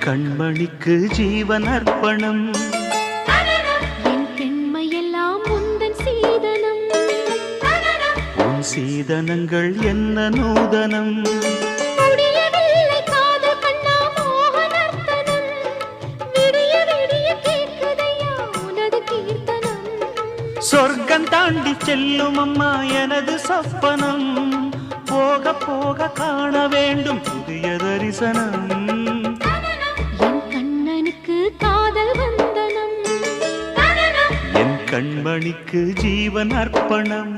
கண்மணிக்கு ஜீவன் அர்ப்பணம். என் பெண்மையெல்லாம் உந்தன் சீதனம். உன் சீதனங்கள் என்ன நூதனம். முடியவில்லை காதல் கண்ணா மோகனர்த்தனம். விடிய விடிய கேட்குதையா உனது கீர்த்தனம். சொர்க்கம் தாண்டி செல்லும் அம்மா எனது சொப்பனம். போக போக காண வேண்டும் புதிய தரிசனம். என் கண்ணனுக்கு காதல் வந்தனம். என் கண்மணிக்கு ஜீவன் அர்ப்பணம்.